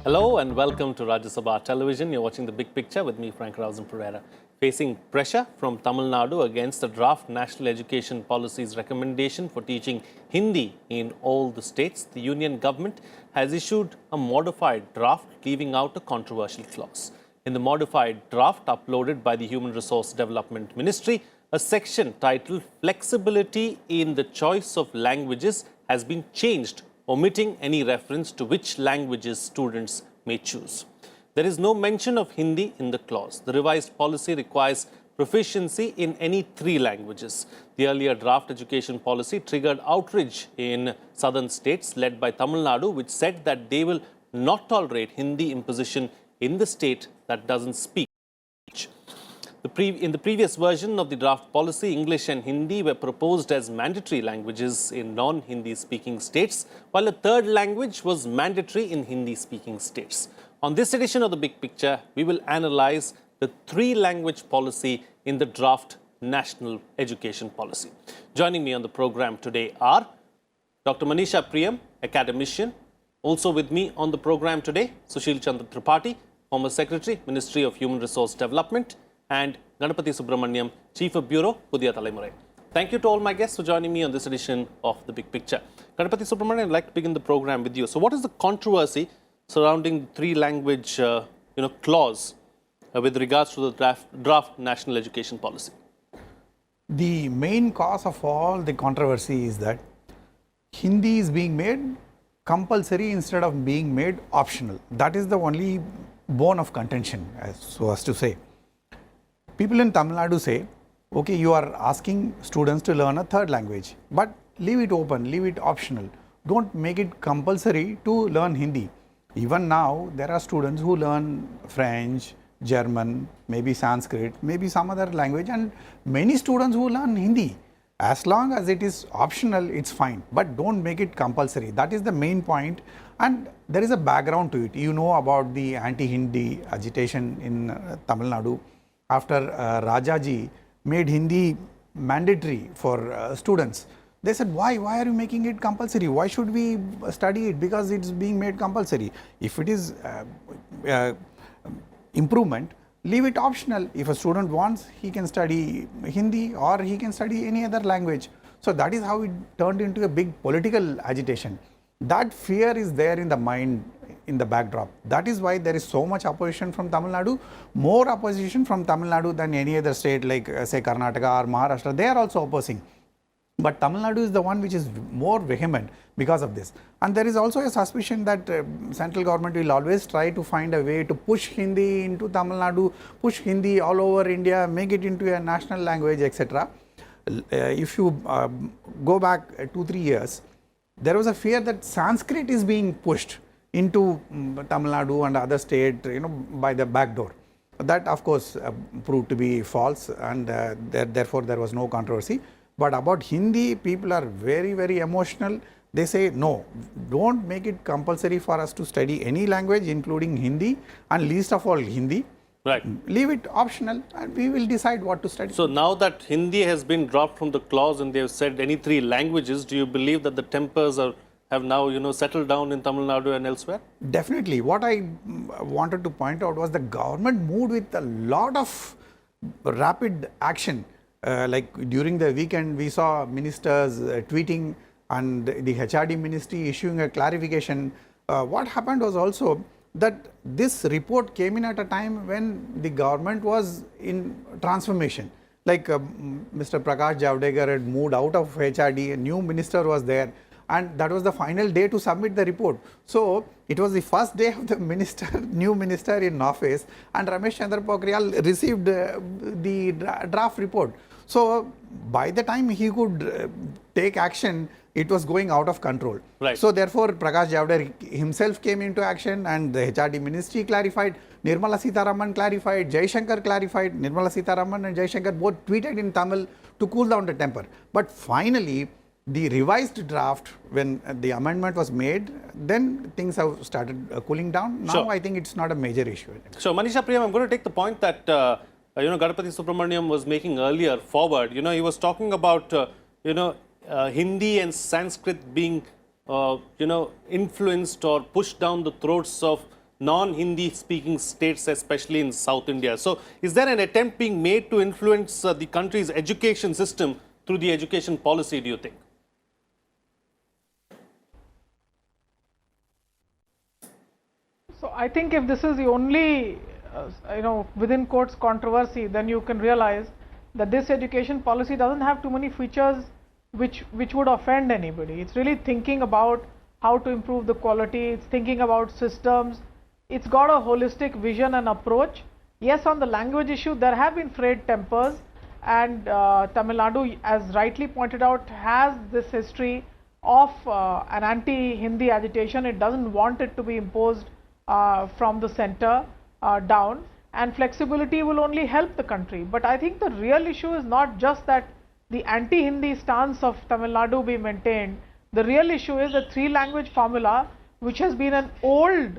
Hello and welcome to Rajya Sabha Television. You're watching The Big Picture with me, Frank Rausen Pereira. Facing pressure from Tamil Nadu against the draft National Education Policy's recommendation for teaching Hindi in all the states, the Union government has issued a modified draft leaving out a controversial clause. In the modified draft uploaded by the Human Resource Development Ministry, a section titled Flexibility in the Choice of Languages has been changed, omitting any reference to which languages students may choose. There is no mention of Hindi in the clause. The revised policy requires proficiency in any 3 languages. The earlier draft education policy triggered outrage in southern states led by Tamil Nadu, which said that they will not tolerate Hindi imposition in the state that doesn't speak. In the previous version of the draft policy, English and Hindi were proposed as mandatory languages in non-Hindi speaking states, while a third language was mandatory in Hindi-speaking states. On this edition of The Big Picture, we will analyze the 3-language policy in the draft National Education Policy. Joining me on the program today are Dr. Manisha Priyam, academician. Also with me on the program today, Sushil Chandra Tripathi, former Secretary, Ministry of Human Resource Development, and Ganapathy Subramaniam, Chief of Bureau, Pudhiya Thalaimurai. Thank you to all my guests for joining me on this edition of The Big Picture. Ganapathy Subramaniam, I'd like to begin the program with you. So what is the controversy surrounding the 3-language clause with regards to the draft National Education Policy? The main cause of all the controversy is that Hindi is being made compulsory instead of being made optional. That is the only bone of contention, so as to say. People in Tamil Nadu say, okay, you are asking students to learn a 3rd language, but leave it open, leave it optional. Don't make it compulsory to learn Hindi. Even now, there are students who learn French, German, maybe Sanskrit, maybe some other language, and many students who learn Hindi. As long as it is optional, it's fine, but don't make it compulsory. That is the main point, and there is a background to it. You know about the anti-Hindi agitation in Tamil Nadu. After Rajaji made Hindi mandatory for students, they said, why are you making it compulsory? Why should we study it? Because it's being made compulsory. If it is improvement, leave it optional. If a student wants, he can study Hindi or he can study any other language. So that is how it turned into a big political agitation. That fear is there in the mind, in the backdrop. That is why there is so much opposition from Tamil Nadu, more opposition from Tamil Nadu than any other state like say Karnataka or Maharashtra. They are also opposing. But Tamil Nadu is the one which is more vehement because of this. And there is also a suspicion that central government will always try to find a way to push Hindi into Tamil Nadu, push Hindi all over India, make it into a national language, etc. If you go back 2-3 years, there was a fear that Sanskrit is being pushed into Tamil Nadu and other state, by the back door. That of course proved to be false, and therefore there was no controversy. But about Hindi, people are very, very emotional. They say, no, don't make it compulsory for us to study any language, including Hindi, and least of all Hindi. Right. Leave it optional, and we will decide what to study. So now that Hindi has been dropped from the clause and they have said any 3 languages, do you believe that the tempers have now settled down in Tamil Nadu and elsewhere? Definitely. What I wanted to point out was the government moved with a lot of rapid action. Like during the weekend, we saw ministers tweeting and the HRD ministry issuing a clarification. What happened was also that this report came in at a time when the government was in transformation. Like Mr. Prakash Javadekar had moved out of HRD, a new minister was there, and that was the final day to submit the report. So it was the first day of the new minister in office, and Ramesh Chandra Pokhriyal received the draft report. So by the time he could take action, it was going out of control. Right. So therefore, Prakash Javadekar himself came into action, and the HRD ministry clarified, Nirmala Sitharaman clarified, Jaishankar clarified. Nirmala Sitharaman and Jaishankar both tweeted in Tamil to cool down the temper. But finally, the revised draft, when the amendment was made, then things have started cooling down. Now Sure. I think it's not a major issue. So Manisha Priyam, I'm going to take the point that Ganapathy Subramaniam was making earlier forward. He was talking about Hindi and Sanskrit being influenced or pushed down the throats of non-Hindi speaking states, especially in South India. So is there an attempt being made to influence the country's education system through the education policy, do you think? So I think if this is the only, within quotes controversy, then you can realize that this education policy doesn't have too many features which would offend anybody. It's really thinking about how to improve the quality. It's thinking about systems. It's got a holistic vision and approach. Yes, on the language issue, there have been frayed tempers, and Tamil Nadu, as rightly pointed out, has this history of an anti-Hindi agitation. It doesn't want it to be imposed from the center down, and flexibility will only help the country. But I think the real issue is not just that the anti-Hindi stance of Tamil Nadu be maintained. The real issue is the three-language formula, which has been an old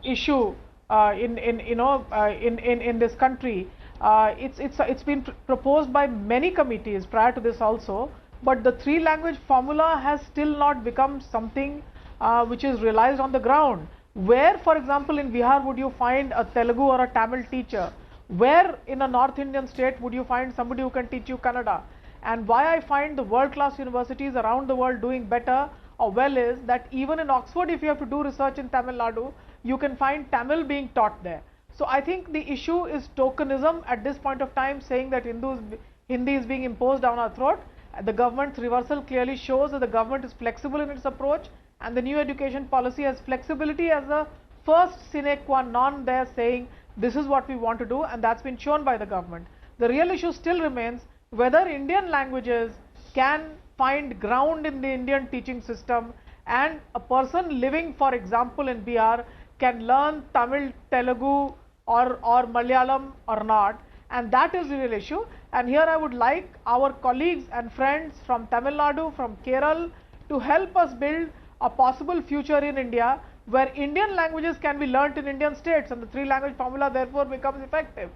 issue in this country. It's been proposed by many committees prior to this also, but the three-language formula has still not become something which is realized on the ground. Where, for example, in Bihar would you find a Telugu or a Tamil teacher? Where in a North Indian state would you find somebody who can teach you Kannada? And why I find the world-class universities around the world doing better or well is that even in Oxford, if you have to do research in Tamil Nadu, you can find Tamil being taught there. So I think the issue is tokenism at this point of time, saying that Hindi is being imposed down our throat. The government's reversal clearly shows that the government is flexible in its approach, and the new education policy has flexibility as a first sine qua non there, saying this is what we want to do, and that's been shown by the government. The real issue still remains whether Indian languages can find ground in the Indian teaching system, and a person living, for example, in Bihar can learn Tamil, Telugu or Malayalam or not, and that is the real issue. And here I would like our colleagues and friends from Tamil Nadu, from Kerala, to help us build a possible future in India where Indian languages can be learnt in Indian states, and the three-language formula therefore becomes effective.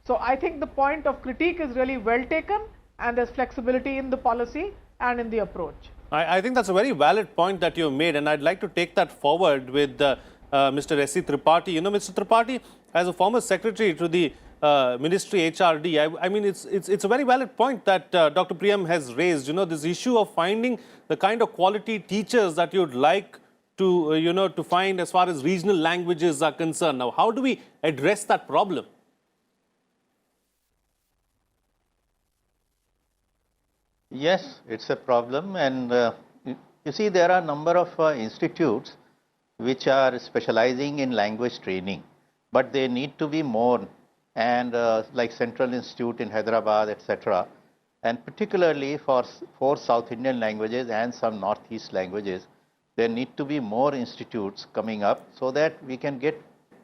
So I think the point of critique is really well taken, and there's flexibility in the policy and in the approach. I think that's a very valid point that you made, and I'd like to take that forward with Mr. S.C. Tripathi. You know, Mr. Tripathi, as a former secretary to the Ministry HRD, I mean, it's a very valid point that Dr. Priyam has raised. You know, this issue of finding the kind of quality teachers that you'd like to, to find as far as regional languages are concerned. Now, how do we address that problem? Yes, it's a problem, and you see there are a number of institutes which are specializing in language training, but they need to be more, and like Central Institute in Hyderabad, etc., and particularly for South Indian languages and some Northeast languages, there need to be more institutes coming up so that we can get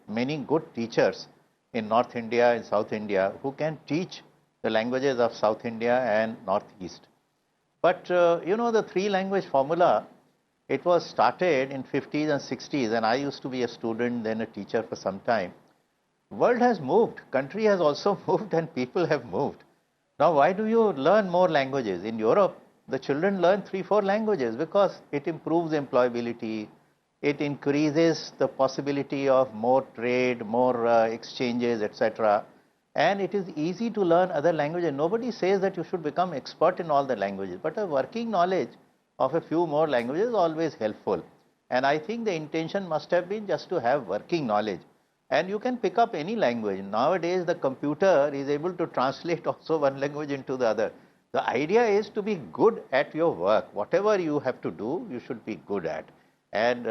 many good teachers in North India and South India who can teach the languages of South India and Northeast. But the three-language formula, it was started in 50s and 60s, and I used to be a student, then a teacher for some time. World has moved, country has also moved, and people have moved. Now, why do you learn more languages? In Europe, the children learn 3-4 languages because it improves employability, it increases the possibility of more trade, more exchanges, etc. And it is easy to learn other languages. Nobody says that you should become expert in all the languages, but a working knowledge of a few more languages is always helpful. And I think the intention must have been just to have working knowledge. And you can pick up any language. Nowadays, the computer is able to translate also one language into the other. The idea is to be good at your work. Whatever you have to do, you should be good at. And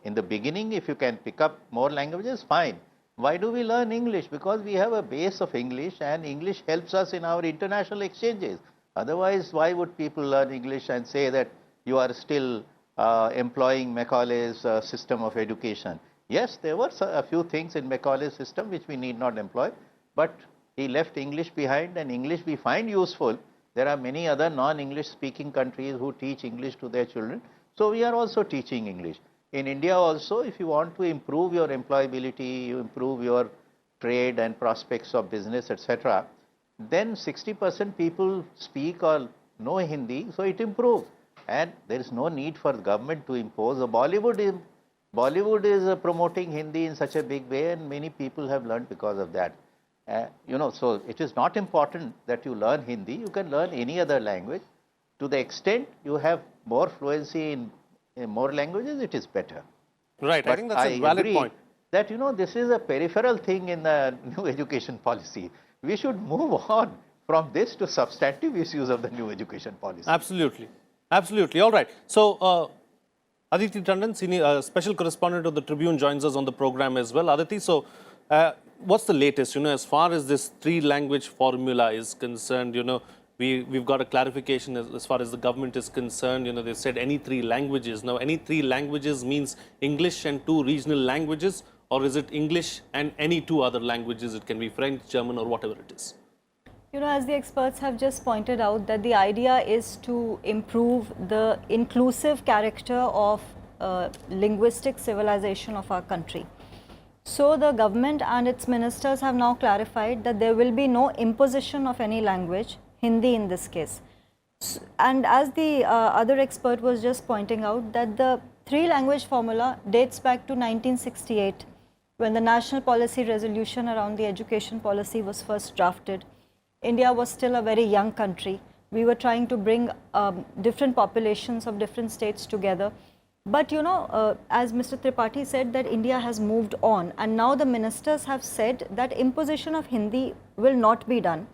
in the beginning, if you can pick up more languages, fine. Why do we learn English? Because we have a base of English, and English helps us in our international exchanges. Otherwise, why would people learn English and say that you are still employing Macaulay's system of education? Yes, there were a few things in Macaulay's system which we need not employ, but he left English behind, and English we find useful. There are many other non-English speaking countries who teach English to their children, so we are also teaching English. In India also, if you want to improve your employability, you improve your trade and prospects of business, etc., then 60% people speak or know Hindi, so it improves. And there is no need for the government to impose. The Bollywood Bollywood is promoting Hindi in such a big way, and many people have learned because of that. So it is not important that you learn Hindi. You can learn any other language. To the extent you have more fluency in more languages, it is better. Right, I But think that's a valid agree point. that this is a peripheral thing in the new education policy. We should move on from this to substantive issues of the new education policy. Absolutely. Absolutely. All right. So, Aditi Tandon, senior special correspondent of the Tribune, joins us on the program as well. Aditi, so what's the latest, as far as this three-language formula is concerned, we've got a clarification as far as the government is concerned. They said any three languages. Now, any three languages means English and two regional languages, or is it English and any two other languages? It can be French, German, or whatever it is. As the experts have just pointed out, that the idea is to improve the inclusive character of linguistic civilization of our country. So the government and its ministers have now clarified that there will be no imposition of any language, Hindi in this case. And as the other expert was just pointing out, that the three-language formula dates back to 1968, when the National Policy Resolution around the education policy was first drafted. India was still a very young country. We were trying to bring different populations of different states together. But as Mr. Tripathi said, that India has moved on, and now the ministers have said that imposition of Hindi will not be done,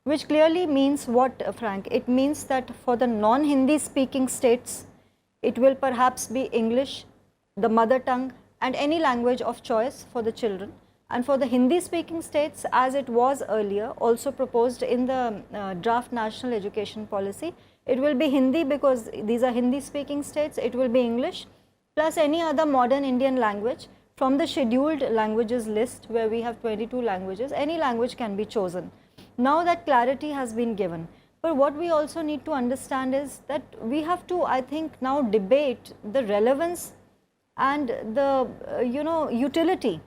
which clearly means what, Frank? It means that for the non-Hindi speaking states, it will perhaps be English, the mother tongue, and any language of choice for the children. And for the Hindi speaking states, as it was earlier, also proposed in the draft national education policy, it will be Hindi because these are Hindi speaking states, it will be English, plus any other modern Indian language from the scheduled languages list, where we have 22 languages, any language can be chosen. Now that clarity has been given. But what we also need to understand is that we have to, I think, now debate the relevance and the, utility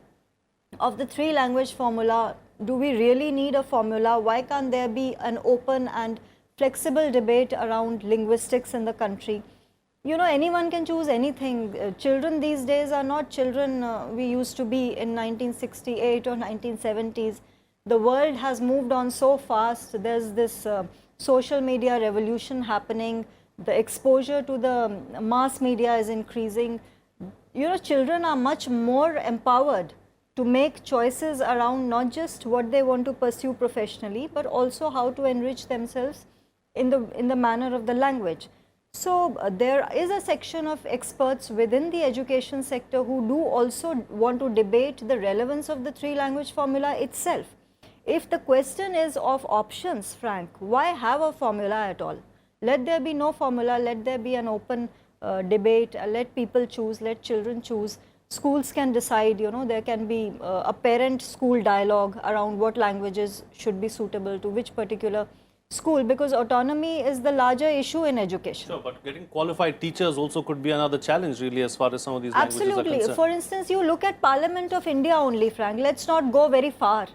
of the three-language formula. Do we really need a formula? Why can't there be an open and flexible debate around linguistics in the country? Anyone can choose anything. Children these days are not children we used to be in 1968 or 1970s. The world has moved on so fast. There's this social media revolution happening. The exposure to the mass media is increasing. Children are much more empowered to make choices around not just what they want to pursue professionally, but also how to enrich themselves in the manner of the language. So there is a section of experts within the education sector who do also want to debate the relevance of the three-language formula itself. If the question is of options, Frank, why have a formula at all? Let there be no formula, let there be an open debate, let people choose, let children choose. Schools can decide, there can be a parent-school dialogue around what languages should be suitable to which particular school, because autonomy is the larger issue in education. Sure, but getting qualified teachers also could be another challenge, really, as far as some of these languages are Absolutely. concerned. For instance, you look at Parliament of India only, Frank. Let's not go very far.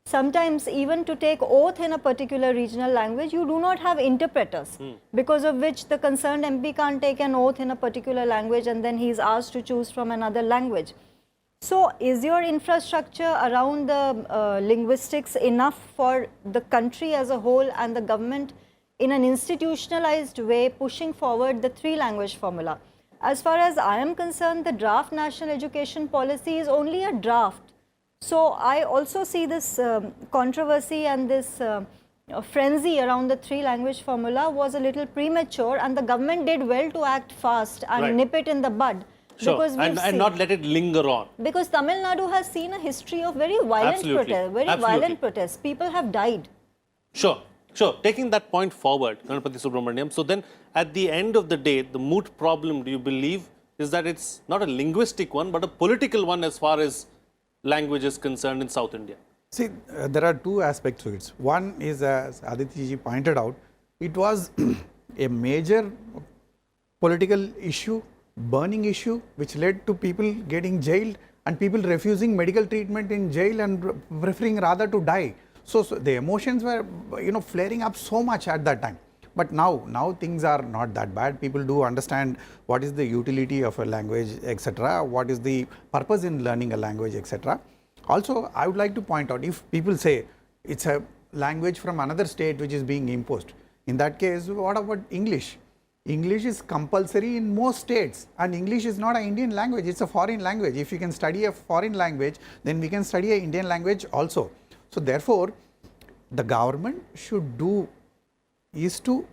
Sometimes even to take oath in a particular regional language, you do not have interpreters, because of which the concerned MP can't take an oath in a particular language and then he is asked to choose from another language. So is your infrastructure around the linguistics enough for the country as a whole and the government in an institutionalized way pushing forward the three-language formula? As far as I am concerned, the draft national education policy is only a draft. So I also see this controversy and this frenzy around the three-language formula was a little premature, and the government did well to act fast and nip it in the bud. Sure, because and not let it linger on. Because Tamil Nadu has seen a history of very violent protests. Violent protests. People have died. Sure. Taking that point forward, Ganapathy Subramaniam, so then at the end of the day, the moot problem, do you believe, is that it's not a linguistic one, but a political one as far as language is concerned in South India? See, there are two aspects to it. One is, as Aditi ji pointed out, it was a major political issue, burning issue, which led to people getting jailed and people refusing medical treatment in jail and preferring rather to die. So the emotions were, flaring up so much at that time. But now things are not that bad. People do understand what is the utility of a language, etc. What is the purpose in learning a language, etc. Also, I would like to point out, if people say it's a language from another state which is being imposed, in that case, what about English? English is compulsory in most states, and English is not an Indian language, it's a foreign language. If you can study a foreign language, then we can study an Indian language also. So therefore, the government should do is to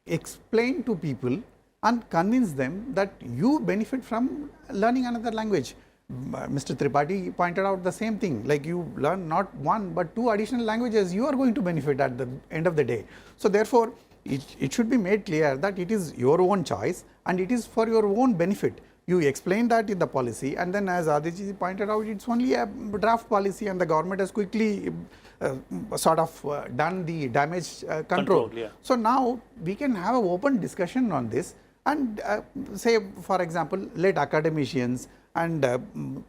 explain to people and convince them that you benefit from learning another language. Mr. Tripathi pointed out the same thing, like you learn not one but two additional languages, you are going to benefit at the end of the day. So therefore, it should be made clear that it is your own choice and it is for your own benefit. You explain that in the policy, and then as Aditya pointed out, it's only a draft policy and the government has quickly done the damage control. Yeah. So now we can have an open discussion on this and say, for example, let academicians and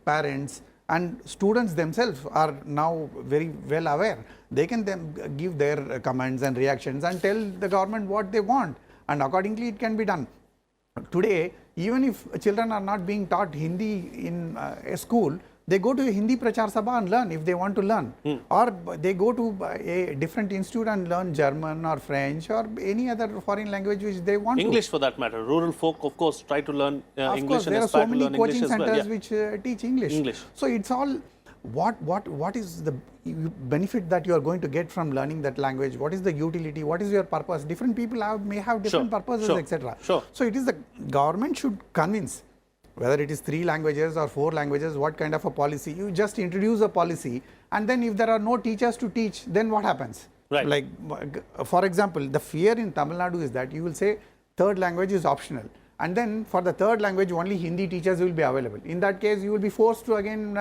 parents and students themselves are now very well aware. They can then give their comments and reactions and tell the government what they want, and accordingly it can be done. Today, even if children are not being taught Hindi in a school, they go to a Hindi Prachar Sabha and learn if they want to learn. Or they go to a different institute and learn German or French or any other foreign language which they want English to. for that matter. Rural folk, of course, try to learn Of English course, and there are aspire so to many learn English coaching as well. centers Yeah. which teach English. English. So it's all what is the benefit that you are going to get from learning that language? What is the utility? What is your purpose? Different people may have different purposes, etc. Sure. So it is the government should convince, whether it is 3 languages or 4 languages, what kind of a policy. You just introduce a policy, and then if there are no teachers to teach, then what happens? Right. Like, for example, the fear in Tamil Nadu is that you will say third language is optional, and then for the third language only Hindi teachers will be available. In that case, you will be forced to again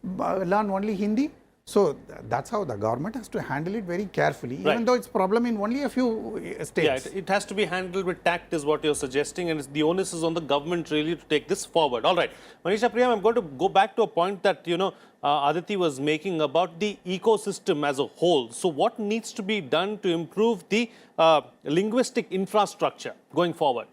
learn only Hindi. So that's how the government has to handle it very carefully, even though it's problem in only a few states. Yeah, it has to be handled with tact is what you're suggesting, and the onus is on the government really to take this forward. All right, Manisha Priyam, I'm going to go back to a point that, Aditi was making about the ecosystem as a whole. So what needs to be done to improve the linguistic infrastructure going forward?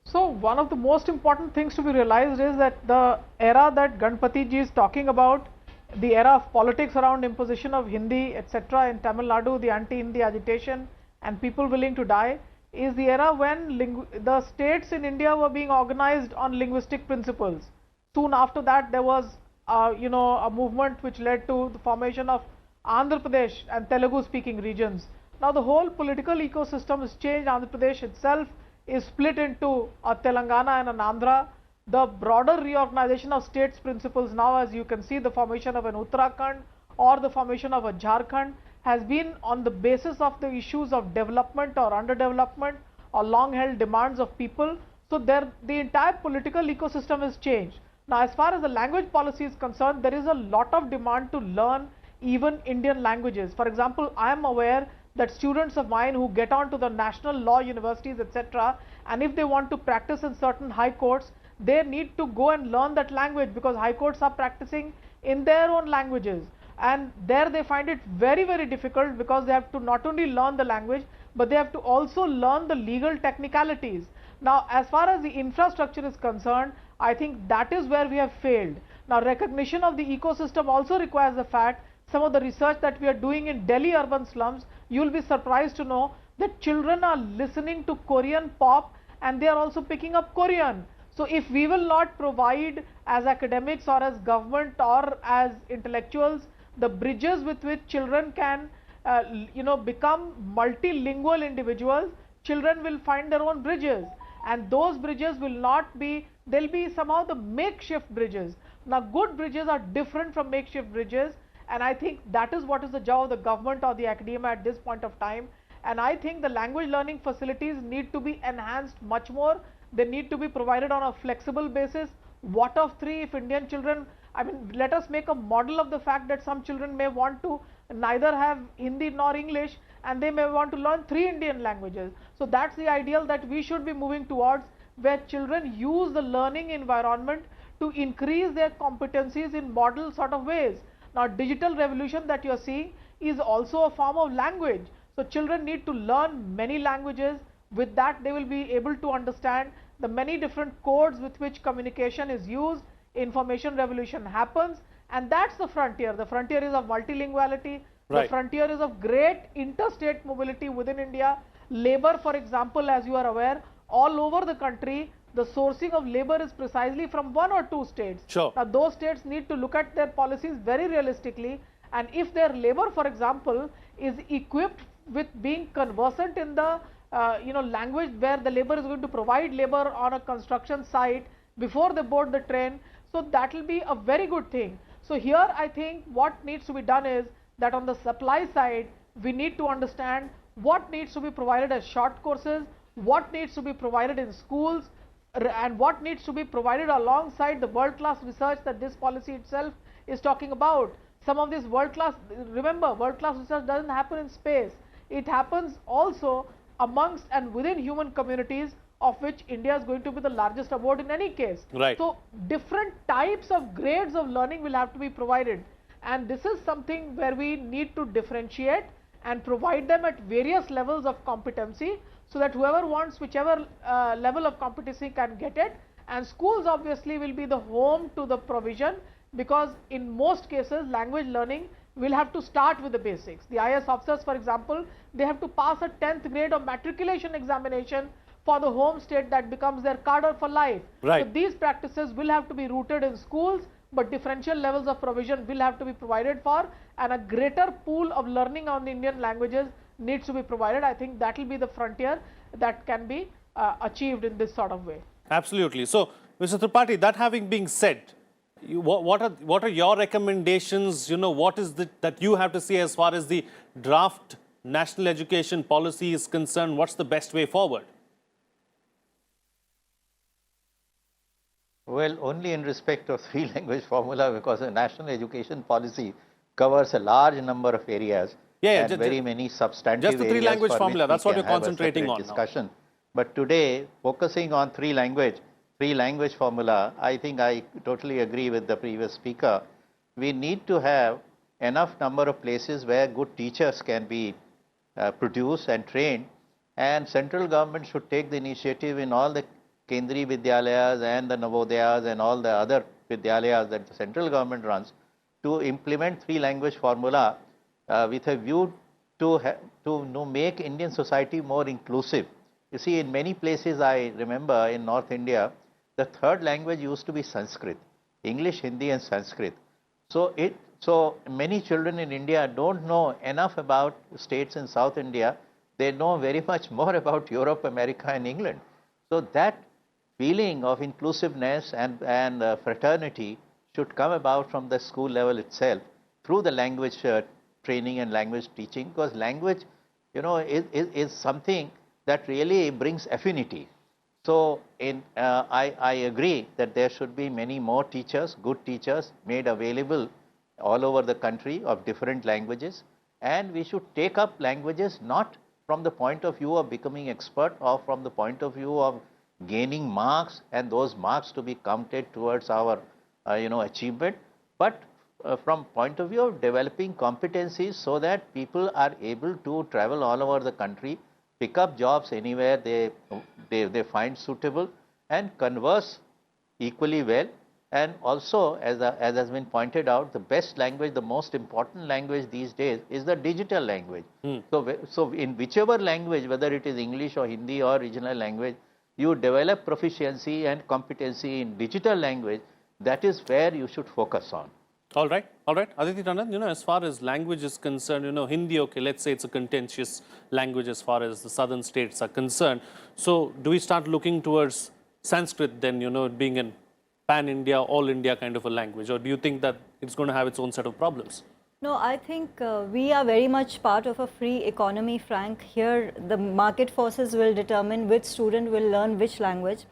So one of the most important things to be realized is that the era that Ganpati ji is talking about, the era of politics around imposition of Hindi, etc. in Tamil Nadu, the anti-Hindi agitation and people willing to die, is the era when the states in India were being organized on linguistic principles. Soon after that, there was a movement which led to the formation of Andhra Pradesh and Telugu speaking regions. Now the whole political ecosystem has changed. Andhra Pradesh itself is split into a Telangana and an Andhra. The broader reorganization of states principles now, as you can see, the formation of an Uttarakhand or the formation of a Jharkhand has been on the basis of the issues of development or underdevelopment or long held demands of people. So the entire political ecosystem has changed. Now as far as the language policy is concerned, there is a lot of demand to learn even Indian languages. For example, I am aware that students of mine who get on to the national law universities, etc., and if they want to practice in certain high courts, they need to go and learn that language, because high courts are practicing in their own languages, and there they find it very, very difficult, because they have to not only learn the language, but they have to also learn the legal technicalities. Now as far as the infrastructure is concerned, I think that is where we have failed. Now recognition of the ecosystem also requires the fact, some of the research that we are doing in Delhi urban slums, you will be surprised to know that children are listening to Korean pop and they are also picking up Korean. So if we will not provide as academics or as government or as intellectuals the bridges with which children can become multilingual individuals, children will find their own bridges, and those bridges will not be, they'll be somehow the makeshift bridges. Now good bridges are different from makeshift bridges, and I think that is what is the job of the government or the academia at this point of time. And I think the language learning facilities need to be enhanced much more. They need to be provided on a flexible basis. What of 3 if Indian children, let us make a model of the fact that some children may want to neither have Hindi nor English, and they may want to learn 3 Indian languages. So that's the ideal that we should be moving towards, where children use the learning environment to increase their competencies in model sort of ways. Now, digital revolution that you are seeing is also a form of language. So, children need to learn many languages. With that, they will be able to understand the many different codes with which communication is used, information revolution happens, and that's the frontier. The frontier is of multilinguality. The Right. frontier is of great interstate mobility within India. Labor, for example, as you are aware, all over the country, the sourcing of labor is precisely from 1 or 2 states. Sure. Now, those states need to look at their policies very realistically, and if their labor, for example, is equipped with being conversant in the language where the labor is going to provide labor on a construction site before they board the train, so that will be a very good thing. So here I think what needs to be done is that on the supply side, we need to understand what needs to be provided as short courses, what needs to be provided in schools, and what needs to be provided alongside the world-class research that this policy itself is talking about. Some of this world-class, remember, world-class research doesn't happen in space. It happens also amongst and within human communities, of which India is going to be the largest abode in any case. Right. So, different types of grades of learning will have to be provided, and this is something where we need to differentiate and provide them at various levels of competency, so that whoever wants whichever level of competency can get it. And schools obviously will be the home to the provision, because in most cases language learning will have to start with the basics. The IAS officers, for example, they have to pass a 10th grade of matriculation examination for the home state that becomes their cadre for life. Right. So these practices will have to be rooted in schools, but differential levels of provision will have to be provided for, and a greater pool of learning on the Indian languages needs to be provided. I think that will be the frontier that can be achieved in this sort of way. Absolutely. So, Mr. Tripathi, that having been said, what are your recommendations? What is that you have to say as far as the draft national education policy is concerned? What's the best way forward? Well, only in respect of three language formula, because the national education policy covers a large number of areas and very many substantive just the three areas language for formula. which That's we what can you're have a concentrating separate on now. discussion. But today, focusing on three language formula, I think I totally agree with the previous speaker. We need to have enough number of places where good teachers can be produced and trained, and central government should take the initiative in all the Kendriya Vidyalayas and the Navodayas and all the other Vidyalayas that the central government runs to implement three language formula with a view to make Indian society more inclusive. You see, in many places, I remember in North India, the third language used to be Sanskrit, English, Hindi and Sanskrit. So many children in India don't know enough about states in South India. They know very much more about Europe, America and England. So that feeling of inclusiveness and fraternity should come about from the school level itself through the language training and language teaching, because language, is something that really brings affinity. So I agree that there should be many more teachers, good teachers made available all over the country of different languages, and we should take up languages not from the point of view of becoming expert or from the point of view of gaining marks and those marks to be counted towards our achievement, but from point of view of developing competencies so that people are able to travel all over the country, pick up jobs anywhere they find suitable, and converse equally well. And also, as has been pointed out, the best language, the most important language these days is the digital language. So in whichever language, whether it is English or Hindi or regional language, you develop proficiency and competency in digital language. That is where you should focus on. All right. Aditi Tandon, as far as language is concerned, Hindi, okay, let's say it's a contentious language as far as the southern states are concerned. So do we start looking towards Sanskrit then, being an pan-India, all-India kind of a language, or do you think that it's going to have its own set of problems? No, I think we are very much part of a free economy, Frank. Here, the market forces will determine which student will learn which language.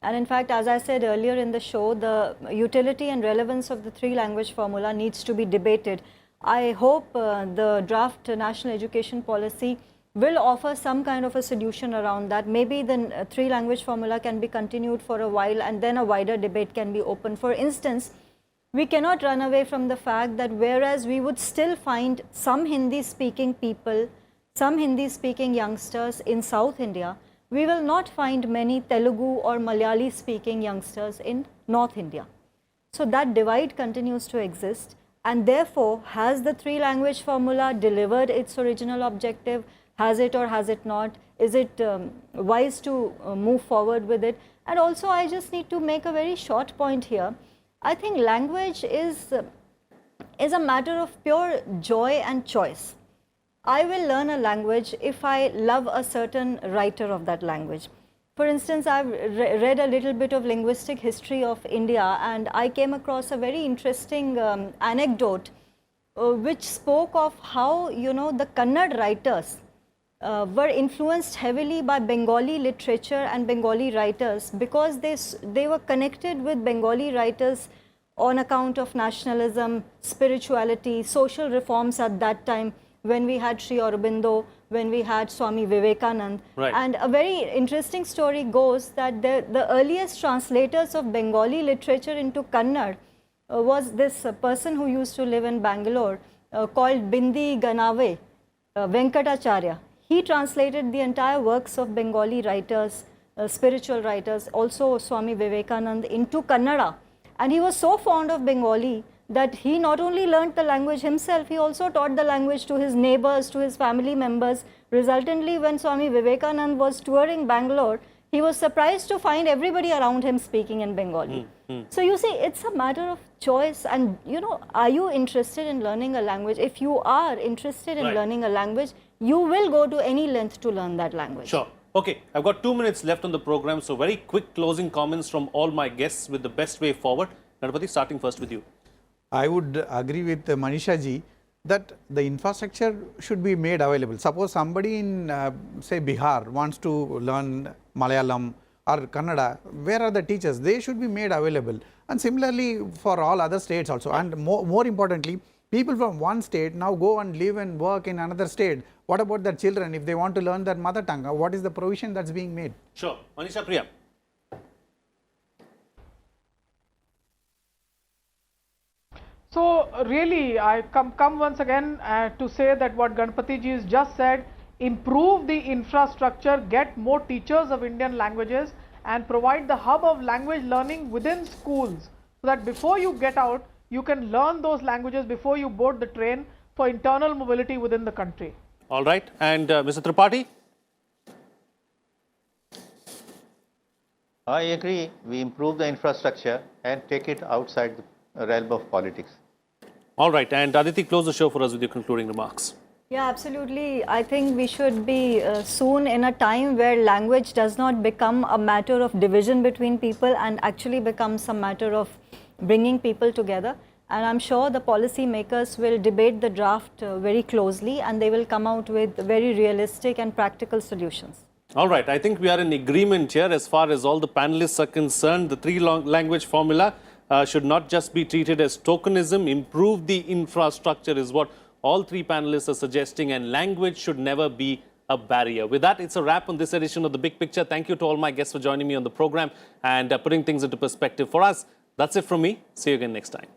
And in fact, as I said earlier in the show, the utility and relevance of the three language formula needs to be debated. I hope the draft national education policy will offer some kind of a solution around that. Maybe the three language formula can be continued for a while and then a wider debate can be open. For instance, we cannot run away from the fact that whereas we would still find some Hindi speaking people, some Hindi speaking youngsters in South India, we will not find many Telugu or Malayali speaking youngsters in North India. So that divide continues to exist, and therefore has the three language formula delivered its original objective? Has it or has it not? Is it wise to move forward with it? And also I just need to make a very short point here. I think language is a matter of pure joy and choice. I will learn a language if I love a certain writer of that language. For instance, I've read a little bit of linguistic history of India, and I came across a very interesting anecdote which spoke of how, you know, the Kannada writers were influenced heavily by Bengali literature and Bengali writers, because they were connected with Bengali writers on account of nationalism, spirituality, social reforms at that time, when we had Sri Aurobindo, when we had Swami Vivekanand. Right. And a very interesting story goes that the earliest translators of Bengali literature into Kannada was this person who used to live in Bangalore called Bindi Ganave, Venkatacharya. He translated the entire works of Bengali writers, spiritual writers, also Swami Vivekanand, into Kannada. And he was so fond of Bengali that he not only learnt the language himself, he also taught the language to his neighbors, to his family members. Resultantly, when Swami Vivekanand was touring Bangalore, he was surprised to find everybody around him speaking in Bengali. So you see, it's a matter of choice. And you know, are you interested in learning a language? If you are interested in Right. learning a language, you will go to any length to learn that language. Sure. Okay, I've got 2 minutes left on the program, so very quick closing comments from all my guests with the best way forward. Ganapati, starting first with you. I would agree with Manisha ji that the infrastructure should be made available. Suppose somebody in say Bihar wants to learn Malayalam or Kannada, where are the teachers? They should be made available. And similarly for all other states also. And more importantly, people from one state now go and live and work in another state. What about their children if they want to learn their mother tongue? What is the provision that's being made? Sure. Manisha Priya. So really, I come once again to say that what Ganapati ji has just said, improve the infrastructure, get more teachers of Indian languages, and provide the hub of language learning within schools, so that before you get out, you can learn those languages before you board the train for internal mobility within the country. All right. And Mr. Tripathi? I agree. We improve the infrastructure and take it outside the realm of politics. All right. And Aditi, close the show for us with your concluding remarks. Yeah, absolutely. I think we should be soon in a time where language does not become a matter of division between people and actually becomes a matter of bringing people together. And I'm sure the policy makers will debate the draft very closely, and they will come out with very realistic and practical solutions. All right. I think we are in agreement here as far as all the panelists are concerned. The three-language formula should not just be treated as tokenism. Improve the infrastructure is what all three panelists are suggesting, and language should never be a barrier. With that, it's a wrap on this edition of The Big Picture. Thank you to all my guests for joining me on the program and putting things into perspective for us. That's it from me. See you again next time.